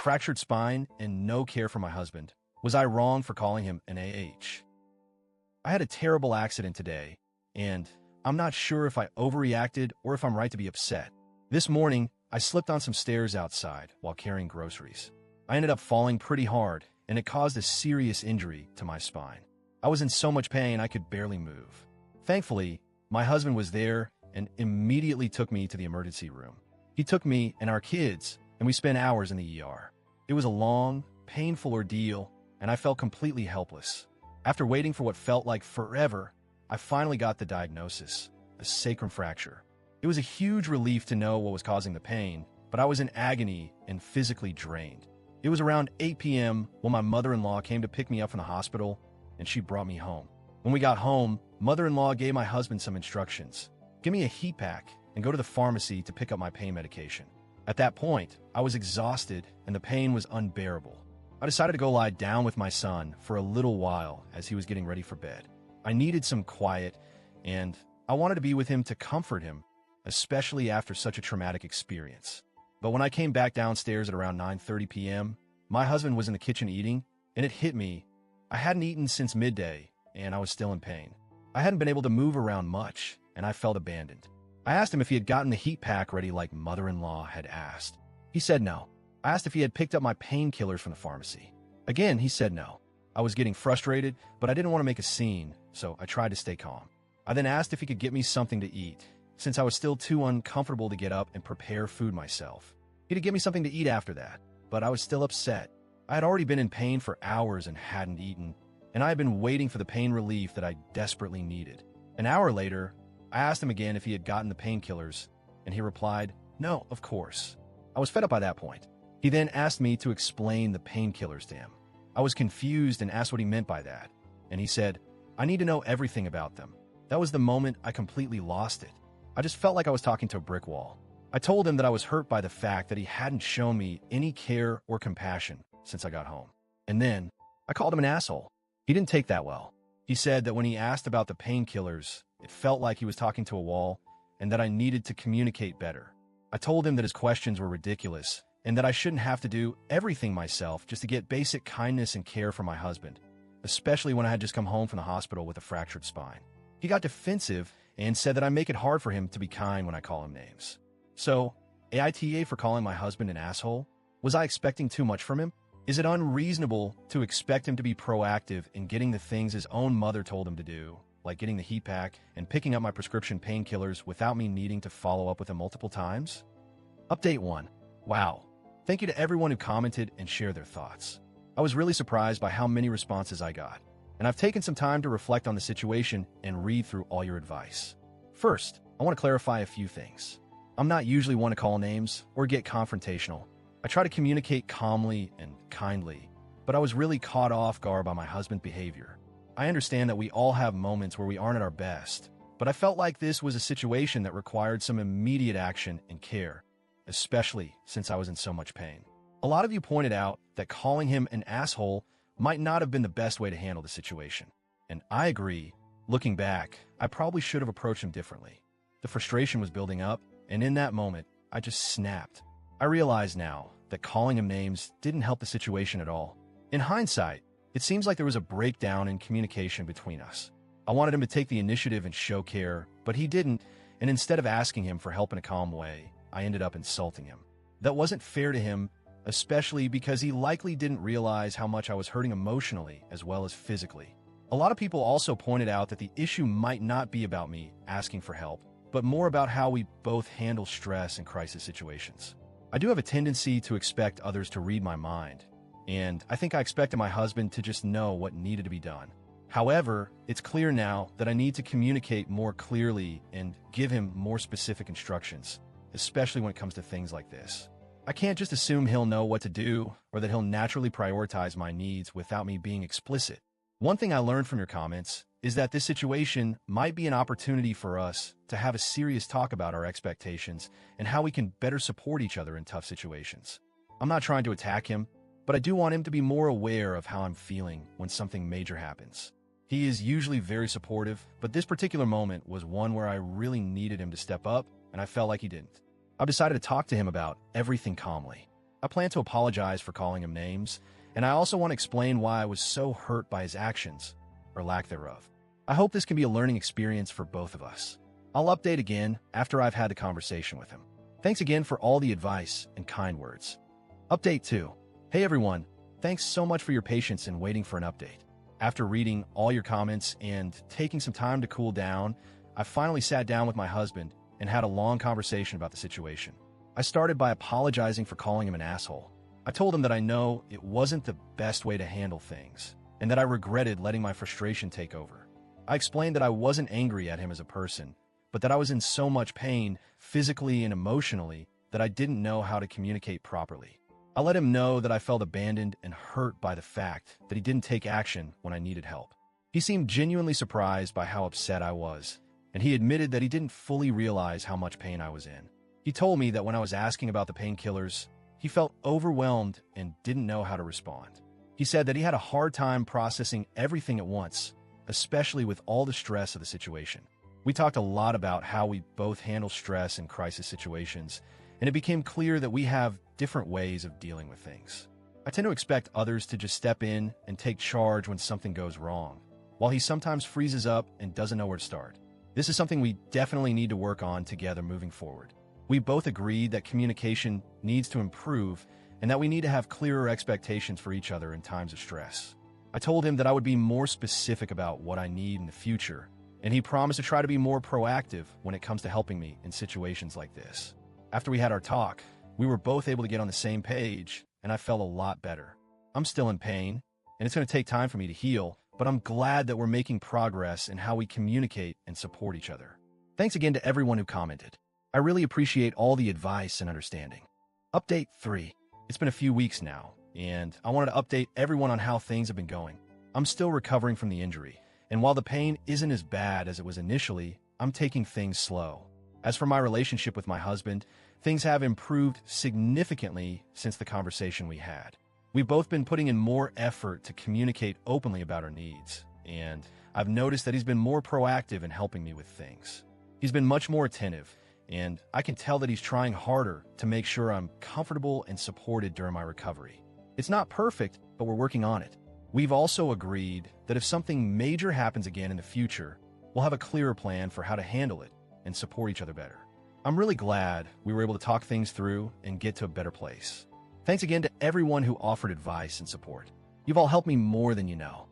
fractured spine, and no care for my husband. Was I wrong for calling him an AH? I had a terrible accident today, and I'm not sure if I overreacted or if I'm right to be upset. This morning, I slipped on some stairs outside while carrying groceries. I ended up falling pretty hard, and it caused a serious injury to my spine. I was in so much pain I could barely move. Thankfully, my husband was there and immediately took me to the emergency room. He took me and our kids, and we spent hours in the ER. It was a long, painful ordeal, and I felt completely helpless. After waiting for what felt like forever, I finally got the diagnosis, a sacrum fracture. It was a huge relief to know what was causing the pain, but I was in agony and physically drained. It was around 8 p.m. when my mother-in-law came to pick me up from the hospital, and she brought me home. When we got home, mother-in-law gave my husband some instructions. Give me a heat pack and go to the pharmacy to pick up my pain medication. At that point, I was exhausted and the pain was unbearable. I decided to go lie down with my son for a little while as he was getting ready for bed. I needed some quiet, and I wanted to be with him to comfort him, especially after such a traumatic experience. But when I came back downstairs at around 9:30 p.m., my husband was in the kitchen eating, and it hit me. I hadn't eaten since midday, and I was still in pain. I hadn't been able to move around much, and I felt abandoned. I asked him if he had gotten the heat pack ready like mother-in-law had asked. He said no. I asked if he had picked up my painkillers from the pharmacy. Again, he said no. I was getting frustrated, but I didn't want to make a scene, so I tried to stay calm. I then asked if he could get me something to eat, since I was still too uncomfortable to get up and prepare food myself. He had to get me something to eat after that, but I was still upset. I had already been in pain for hours and hadn't eaten, and I had been waiting for the pain relief that I desperately needed. An hour later, I asked him again if he had gotten the painkillers, and he replied, no, of course. I was fed up by that point. He then asked me to explain the painkillers to him. I was confused and asked what he meant by that, and he said, I need to know everything about them. That was the moment I completely lost it. I just felt like I was talking to a brick wall. I told him that I was hurt by the fact that he hadn't shown me any care or compassion since I got home. And then, I called him an asshole. He didn't take that well. He said that when he asked about the painkillers, it felt like he was talking to a wall and that I needed to communicate better. I told him that his questions were ridiculous and that I shouldn't have to do everything myself just to get basic kindness and care from my husband, especially when I had just come home from the hospital with a fractured spine. He got defensive and said that I make it hard for him to be kind when I call him names. So, AITA for calling my husband an asshole? Was I expecting too much from him? Is it unreasonable to expect him to be proactive in getting the things his own mother told him to do, like getting the heat pack and picking up my prescription painkillers without me needing to follow up with him multiple times? Update 1. Wow. Thank you to everyone who commented and shared their thoughts. I was really surprised by how many responses I got, and I've taken some time to reflect on the situation and read through all your advice. First, I want to clarify a few things. I'm not usually one to call names or get confrontational. I try to communicate calmly and kindly, but I was really caught off guard by my husband's behavior. I understand that we all have moments where we aren't at our best, but I felt like this was a situation that required some immediate action and care, especially since I was in so much pain. A lot of you pointed out that calling him an asshole might not have been the best way to handle the situation. And I agree. Looking back, I probably should have approached him differently. The frustration was building up, and in that moment, I just snapped. I realize now that calling him names didn't help the situation at all. In hindsight, it seems like there was a breakdown in communication between us. I wanted him to take the initiative and show care, but he didn't, and instead of asking him for help in a calm way, I ended up insulting him. That wasn't fair to him, especially because he likely didn't realize how much I was hurting emotionally as well as physically. A lot of people also pointed out that the issue might not be about me asking for help, but more about how we both handle stress and crisis situations. I do have a tendency to expect others to read my mind, and I think I expected my husband to just know what needed to be done. However, it's clear now that I need to communicate more clearly and give him more specific instructions, especially when it comes to things like this. I can't just assume he'll know what to do or that he'll naturally prioritize my needs without me being explicit. One thing I learned from your comments is that this situation might be an opportunity for us to have a serious talk about our expectations and how we can better support each other in tough situations. I'm not trying to attack him, but I do want him to be more aware of how I'm feeling when something major happens. He is usually very supportive, but this particular moment was one where I really needed him to step up, and I felt like he didn't. I've decided to talk to him about everything calmly. I plan to apologize for calling him names, and I also want to explain why I was so hurt by his actions, or lack thereof. I hope this can be a learning experience for both of us. I'll update again after I've had the conversation with him. Thanks again for all the advice and kind words. Update 2. Hey everyone, thanks so much for your patience in waiting for an update. After reading all your comments and taking some time to cool down, I finally sat down with my husband and had a long conversation about the situation. I started by apologizing for calling him an asshole. I told him that I know it wasn't the best way to handle things, and that I regretted letting my frustration take over. I explained that I wasn't angry at him as a person, but that I was in so much pain, physically and emotionally, that I didn't know how to communicate properly. I let him know that I felt abandoned and hurt by the fact that he didn't take action when I needed help. He seemed genuinely surprised by how upset I was, and he admitted that he didn't fully realize how much pain I was in. He told me that when I was asking about the painkillers, he felt overwhelmed and didn't know how to respond. He said that he had a hard time processing everything at once, especially with all the stress of the situation. We talked a lot about how we both handle stress in crisis situations, and it became clear that we have different ways of dealing with things. I tend to expect others to just step in and take charge when something goes wrong, while he sometimes freezes up and doesn't know where to start. This is something we definitely need to work on together moving forward. We both agreed that communication needs to improve and that we need to have clearer expectations for each other in times of stress. I told him that I would be more specific about what I need in the future, and he promised to try to be more proactive when it comes to helping me in situations like this. After we had our talk, we were both able to get on the same page, and I felt a lot better. I'm still in pain, and it's going to take time for me to heal, but I'm glad that we're making progress in how we communicate and support each other. Thanks again to everyone who commented. I really appreciate all the advice and understanding. Update 3. It's been a few weeks now, and I wanted to update everyone on how things have been going. I'm still recovering from the injury, and while the pain isn't as bad as it was initially, I'm taking things slow. As for my relationship with my husband, things have improved significantly since the conversation we had. We've both been putting in more effort to communicate openly about our needs, and I've noticed that he's been more proactive in helping me with things. He's been much more attentive, and I can tell that he's trying harder to make sure I'm comfortable and supported during my recovery. It's not perfect, but we're working on it. We've also agreed that if something major happens again in the future, we'll have a clearer plan for how to handle it and support each other better. I'm really glad we were able to talk things through and get to a better place. Thanks again to everyone who offered advice and support. You've all helped me more than you know.